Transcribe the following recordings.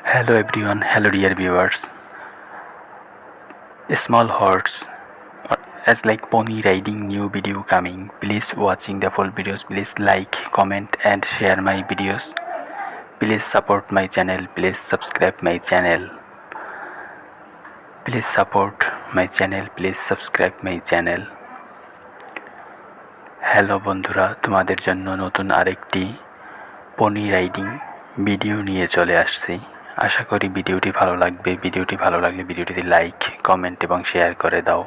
Hello everyone, hello dear viewers. Small horse as like pony riding new video coming. Please watching the full videos. Please like, comment and share my videos. Please support my channel. Please subscribe my channel. Please support my channel. Please subscribe my channel. Hello বন্ধুরা, তোমাদের জন্য নতুন আরেকটি পনি riding video নিয়ে চলে আসছি। আশা করি ভিডিওটি ভালো লাগবে। ভিডিওটি ভালো লাগলে ভিডিওটিতে লাইক, কমেন্ট এবং শেয়ার করে দাও।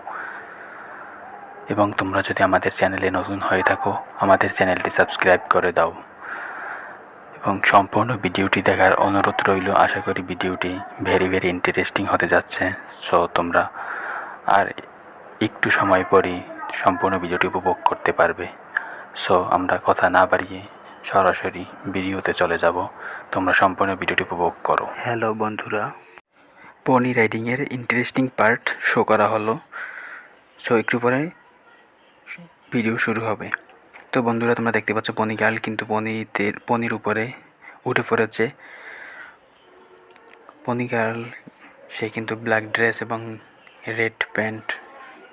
এবং তোমরা যদি আমাদের চ্যানেলে নতুন হয়ে থাকো, আমাদের চ্যানেলটি সাবস্ক্রাইব করে দাও এবং সম্পূর্ণ ভিডিওটি দেখার অনুরোধ রইল। আশা করি ভিডিওটি ভেরি ইন্টারেস্টিং হতে যাচ্ছে। সো তোমরা আর একটু সময় পরই সম্পূর্ণ ভিডিওটি উপভোগ করতে পারবে। সো আমরা কথা না বাড়িয়ে সরাসরি ভিডিওতে চলে যাব। তোমরা সম্পূর্ণ ভিডিওটি উপভোগ করো। হ্যালো বন্ধুরা, পনি রাইডিংয়ের ইন্টারেস্টিং পার্ট শো করা হলো। সো একটু পরে ভিডিও শুরু হবে। তো বন্ধুরা, তোমরা দেখতে পাচ্ছ পনি গার্ল কিন্তু পনির উপরে উঠে পড়েছে। পনি গার্ল সে কিন্তু ব্ল্যাক ড্রেস এবং রেড প্যান্ট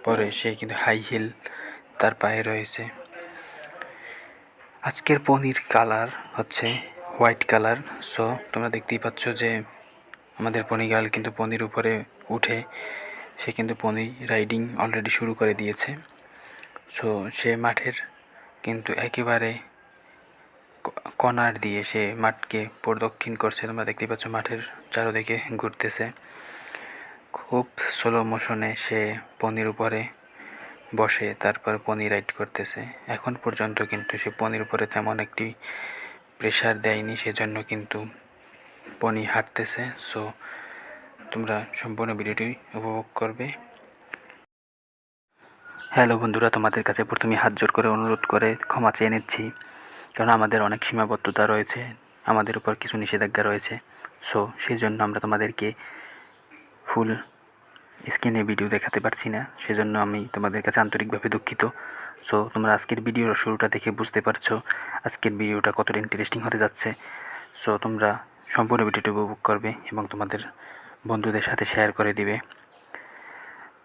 পরে, সে কিন্তু হাই হিল তার পায়ে রয়েছে। আজকের পনির কালার হচ্ছে হোয়াইট কালার। সো তোমরা দেখতেই পাচ্ছ যে আমাদের পনি গার্ল কিন্তু পনির উপরে উঠে সে কিন্তু পনি রাইডিং অলরেডি শুরু করে দিয়েছে। সো সে মাঠের কিন্তু একেবারে কর্নার দিয়ে সে মাঠকে প্রদক্ষিণ করছে। তোমরা দেখতেই পাচ্ছ মাঠের চারদিকে ঘুরতেছে। খুব স্লো মোশনে সে পনির উপরে বসে তারপর পনি রাইড করতেছে। এখন পর্যন্ত কিন্তু সে পনির উপরে তেমন একটি প্রেশার দেয়নি, সেজন্য কিন্তু পনি হাঁটতেছে। সো তোমরা সম্পূর্ণ ভিডিওটি উপভোগ করবে। হ্যালো বন্ধুরা, তোমাদের কাছে প্রথমে হাত জোর করে অনুরোধ করে ক্ষমা চেয়ে নিচ্ছি, কারণ আমাদের অনেক সীমাবদ্ধতা রয়েছে, আমাদের উপর কিছু নিষেধাজ্ঞা রয়েছে। সো সেই জন্য আমরা তোমাদেরকে ফুল স্ক্রিনে ভিডিও দেখাতে পারছি না, সেজন্য আমি তোমাদের কাছে আন্তরিকভাবে দুঃখিত। সো তোমরা আজকের ভিডিওর শুরুটা দেখে বুঝতে পারছো আজকের ভিডিওটা কতটা ইন্টারেস্টিং হতে যাচ্ছে। সো তোমরা সম্পূর্ণ ভিডিওটি উপভোগ করবে এবং তোমাদের বন্ধুদের সাথে শেয়ার করে দিবে।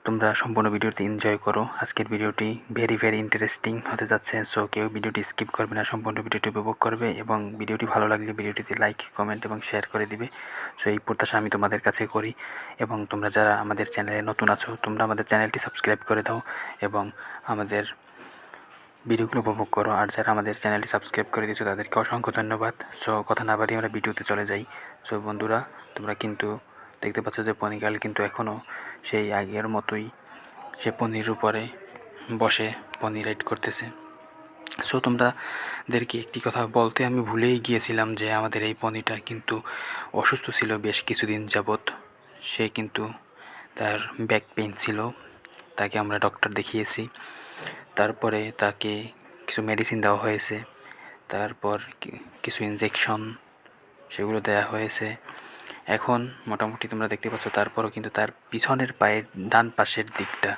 তোমরা সম্পূর্ণ ভিডিওটি এনজয় করো। আজকের ভিডিওটি ভেরি ইন্টারেস্টিং হতে যাচ্ছে। সো কেউ ভিডিওটি স্কিপ করবে না, সম্পূর্ণ ভিডিওটি উপভোগ করবে এবং ভিডিওটি ভালো লাগলে ভিডিওটিতে লাইক, কমেন্ট এবং শেয়ার করে দিবে। সো এই প্রত্যাশা আমি তোমাদের কাছে করি। এবং তোমরা যারা আমাদের চ্যানেলে নতুন আছো, তোমরা আমাদের চ্যানেলটি সাবস্ক্রাইব করে দাও এবং আমাদের ভিডিওগুলো উপভোগ করো। আর যারা আমাদের চ্যানেলটি সাবস্ক্রাইব করে দিয়েছো তাদেরকে অসংখ্য ধন্যবাদ। সো কথা না বাড়িয়ে আমরা ভিডিওতে চলে যাই। সো বন্ধুরা, তোমরা কিন্তু দেখতে পাচ্ছ যে পনি গার্ল কিন্তু এখনও সেই আগের মতোই সে পনির উপরে বসে পনি রাইড করতেছে। সো তোমাদেরকে একটি কথা বলতে আমি ভুলেই গিয়েছিলাম যে আমাদের এই পনিটা কিন্তু অসুস্থ ছিল বেশ কিছুদিন যাবৎ। সে কিন্তু তার ব্যাক পেইন ছিল, তাকে আমরা ডক্টর দেখিয়েছি। তারপরে তাকে কিছু মেডিসিন দেওয়া হয়েছে, তারপর কিছু ইনজেকশন সেগুলো দেওয়া হয়েছে। এখন মোটামুটি তোমরা দেখতে পাচ্ছ, তারপরও কিন্তু তার পিছনের পায়ের ডান পাশের দিকটা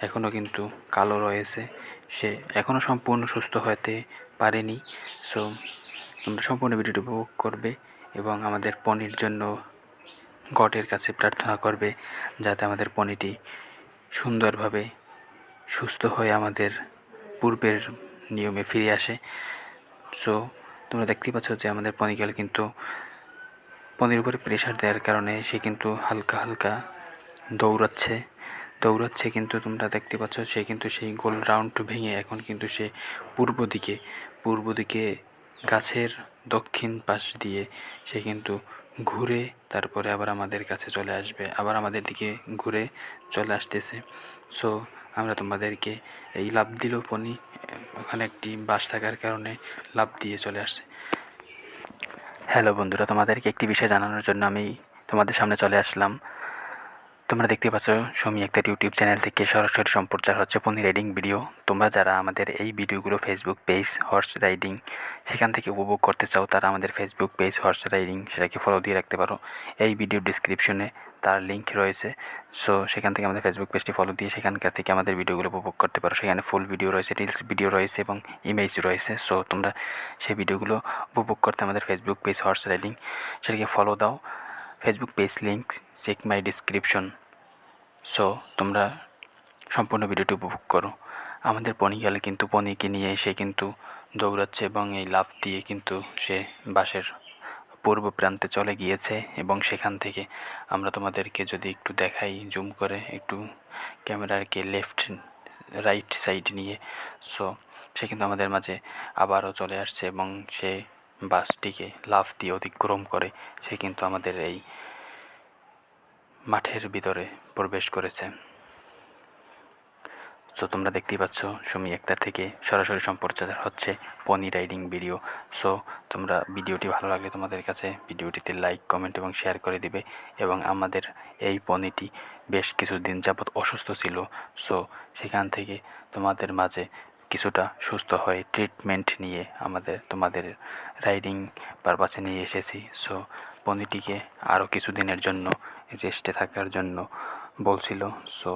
এখনও কিন্তু কালো রয়েছে। সে এখনও সম্পূর্ণ সুস্থ হতে পারেনি। সো তোমরা সম্পূর্ণ ভিডিওটি উপভোগ করবে এবং আমাদের পনির জন্য গডের কাছে প্রার্থনা করবে যাতে আমাদের পনিটি সুন্দরভাবে সুস্থ হয়ে আমাদের পূর্বের নিয়মে ফিরে আসে। সো তোমরা দেখতেই পাচ্ছ যে আমাদের পনিগাল কিন্তু পনির উপরে প্রেশার দেওয়ার কারণে সে কিন্তু হালকা দৌড়াচ্ছে কিন্তু তোমরা দেখতে পাচ্ছ সে কিন্তু সেই গোল রাউন্ড ভেঙে এখন কিন্তু সে পূর্ব দিকে গাছের দক্ষিণ পাশ দিয়ে সে কিন্তু ঘুরে তারপরে আবার আমাদের কাছে চলে আসবে, আবার আমাদের দিকে ঘুরে চলে আসতেছে। সো আমরা তোমাদেরকে এই লাফ দিল পনি, ওখানে একটি বাস থাকার কারণে লাফ দিয়ে চলে আসছে। হ্যালো বন্ধুরা, তোমাদেরকে একটি বিষয় জানানোর জন্য আমি তোমাদের সামনে চলে আসলাম। তোমরা দেখতে পাচ্ছ সমী আক্তার ইউটিউব চ্যানেল থেকে সরাসরি সম্প্রচার হচ্ছে পনি রাইডিং ভিডিও। তোমরা যারা আমাদের এই ভিডিওগুলো ফেসবুক পেজ হর্স রাইডিং সেখান থেকে উপভোগ করতে চাও, তারা আমাদের ফেসবুক পেজ হর্স রাইডিং সেটাকে ফলো দিয়ে রাখতে পারো। এই ভিডিও ডিসক্রিপশনে তার লিঙ্ক রয়েছে। সো সেখান থেকে আমাদের ফেসবুক পেজটি ফলো দিয়ে সেখানকার থেকে আমাদের ভিডিওগুলো উপভোগ করতে পারো। সেখানে ফুল ভিডিও রয়েছে, রিলস ভিডিও রয়েছে এবং ইমেজ রয়েছে। সো তোমরা সেই ভিডিওগুলো উপভোগ করতে আমাদের ফেসবুক পেজ হর্স রাইডিং সেটাকে ফলো দাও। Facebook page link check my description. So তোমরা সম্পূর্ণ ভিডিওটি উপভোগ করো। আমাদের পনি গেলে কিন্তু পনিকে নিয়ে সে কিন্তু দৌড়াচ্ছে এবং এই লাফ দিয়ে কিন্তু সে বাসের পূর্ব প্রান্তে চলে গিয়েছে এবং সেখান থেকে আমরা তোমাদেরকে যদি একটু দেখাই জুম করে একটু ক্যামেরাকে লেফট রাইট সাইড নিয়ে, সো সে কিন্তু আমাদের মাঝে আবারও চলে আসছে এবং সে বাসটিকে লাফ দিয়ে অতিক্রম করে সে কিন্তু আমাদের এই মাঠের ভিতরে প্রবেশ করেছে। সো তোমরা দেখতেই পাচ্ছ সুমি একতার থেকে সরাসরি সম্প্রচার হচ্ছে পনি রাইডিং ভিডিও। সো তোমরা ভিডিওটি ভালো লাগলে তোমাদের কাছে ভিডিওটিতে লাইক কমেন্ট এবং শেয়ার করে দিবে। এবং আমাদের এই পনিটি বেশ কিছুদিন যাবৎ অসুস্থ ছিল, সো সেখান থেকে তোমাদের মাঝে কিছুটা সুস্থ হয়ে ট্রিটমেন্ট নিয়ে তোমাদের রাইডিং পারপাসে নিয়ে এসেছি। সো পনিটিকে আরও কিছুদিনের জন্য রেস্টে থাকার জন্য বলছিল। সো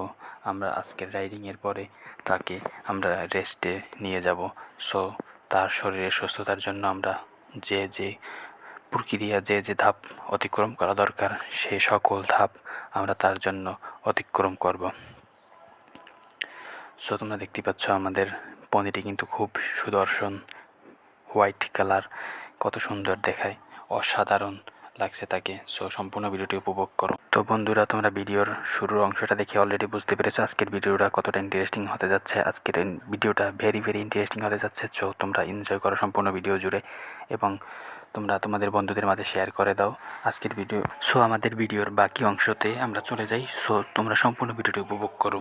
আমরা আজকের রাইডিংয়ের পরে তাকে আমরা রেস্টে নিয়ে যাব। সো তার শরীরের সুস্থতার জন্য আমরা যে প্রক্রিয়া যে ধাপ অতিক্রম করা দরকার সেই সকল ধাপ আমরা তার জন্য অতিক্রম করব। সো তোমরা দেখতে পাচ্ছ আমাদের পনিটি কিন্তু খুব সুদর্শন, হোয়াইট কালার, কত সুন্দর দেখায়, অসাধারণ লাগছে তাকে। সো সম্পূর্ণ ভিডিওটি উপভোগ করো। তো বন্ধুরা, তোমরা ভিডিওর শুরুর অংশটা দেখে অলরেডি বুঝতে পেরেছো আজকের ভিডিওটা কতটা ইন্টারেস্টিং হতে যাচ্ছে। আজকের ভিডিওটা ভেরি ইন্টারেস্টিং হতে যাচ্ছে। সো তোমরা এনজয় করো সম্পূর্ণ ভিডিও জুড়ে এবং তোমরা তোমাদের বন্ধুদের মাঝে শেয়ার করে দাও আজকের ভিডিও। সো আমাদের ভিডিওর বাকি অংশতে আমরা চলে যাই। সো তোমরা সম্পূর্ণ ভিডিওটি উপভোগ করো।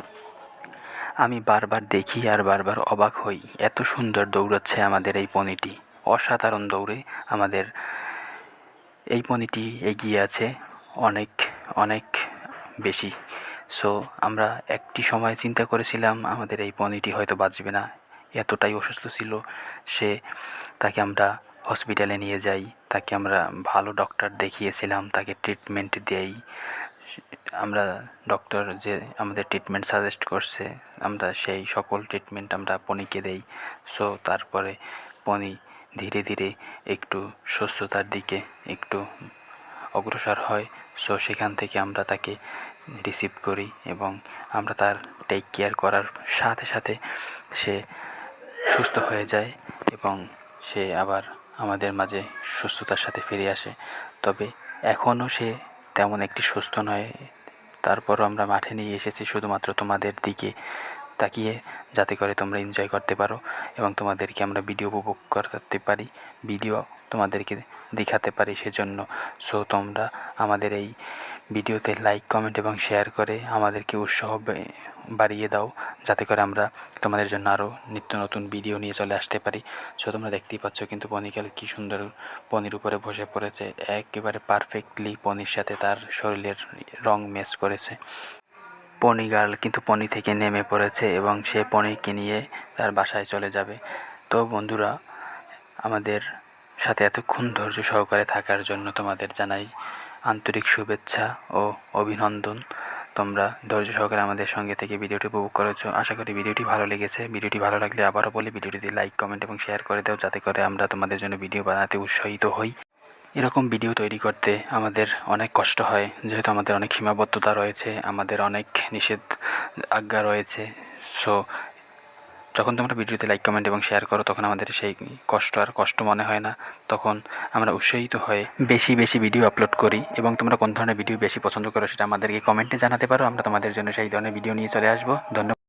আমি বারবার দেখি আর বারবার অবাক হই, এত সুন্দর দৌড়াচ্ছে আমাদের এই পনিটি, অসাধারণ দৌড়ে আমাদের এই পনিটি এগিয়ে আছে অনেক বেশি। সো আমরা একটি সময় চিন্তা করেছিলাম আমাদের এই পনিটি হয়তো বাঁচবে না, এতটাই অসুস্থ ছিল সে। তাকে আমরা হসপিটালে নিয়ে যাই, তাকে আমরা ভালো ডক্টর দেখিয়েছিলাম, তাকে ট্রিটমেন্ট দেই আমরা। ডক্টর যে আমাদের ট্রিটমেন্ট সাজেস্ট করছে আমরা সেই সকল ট্রিটমেন্ট আমরা পনিকে দেই। সো তারপরে পনি ধীরে ধীরে একটু সুস্থতার দিকে একটু অগ্রসর হয়। সো সেখান থেকে আমরা তাকে রিসিভ করি এবং আমরা তার টেক কেয়ার করার সাথে সাথে সে সুস্থ হয়ে যায় এবং সে আবার আমাদের মাঝে সুস্থতার সাথে ফিরে আসে। তবে এখনও সে তেমন একটি সুস্থ নয়, তারপরও আমরা মাঠে নিয়ে এসেছি শুধুমাত্র তোমাদের দিকে তাকিয়ে, যাতে করে তোমরা এনজয় করতে পারো এবং তোমাদেরকে আমরা ভিডিও উপভোগ করতে পারি, ভিডিও তোমাদেরকে দেখাতে পারি সেজন্য। সো তোমরা আমাদের এই ভিডিওতে লাইক কমেন্ট এবং শেয়ার করে আমাদেরকে উৎসাহ বাড়িয়ে দাও, যাতে করে আমরা তোমাদের জন্য আরও নিত্য নতুন ভিডিও নিয়ে চলে আসতে পারি। সো তোমরা দেখতেই পাচ্ছ কিন্তু পনিকাল কী সুন্দর পনির উপরে বসে পড়েছে, একেবারে পারফেক্টলি পনির সাথে তার শরীরের রং ম্যাচ করেছে। পনি গার্ল কিন্তু পনি থেকে নেমে পড়েছে এবং সে পনিকে নিয়ে তার বাসায় চলে যাবে। তো বন্ধুরা, আমাদের সাথে এতক্ষণ ধৈর্য সহকারে থাকার জন্য তোমাদের জানাই আন্তরিক শুভেচ্ছা ও অভিনন্দন। তোমরা ধৈর্য সহকারে আমাদের সঙ্গে থেকে ভিডিওটি উপভোগ করেছো, আশা করি ভিডিওটি ভালো লেগেছে। ভিডিওটি ভালো লাগলে আবারও বলি ভিডিওটিতে লাইক কমেন্ট এবং শেয়ার করে দাও, যাতে করে আমরা তোমাদের জন্য ভিডিও বানাতে উৎসাহিত হই। এরকম ভিডিও তৈরি করতে আমাদের অনেক কষ্ট হয়, যেহেতু আমাদের অনেক সীমাবদ্ধতা রয়েছে, আমাদের অনেক নিষেধাজ্ঞা রয়েছে। সো যখন তোমরা ভিডিওতে লাইক কমেন্ট এবং শেয়ার করো তখন আমাদের সেই কষ্ট মনে হয় না, তখন আমরা উৎসাহিত হয়ে বেশি ভিডিও আপলোড করি। এবং তোমরা কোন ধরনের ভিডিও বেশি পছন্দ করো সেটা আমাদেরকে কমেন্টে জানাতে পারো, আমরা তোমাদের জন্য সেই ধরনের ভিডিও নিয়ে চলে আসবো। ধন্যবাদ।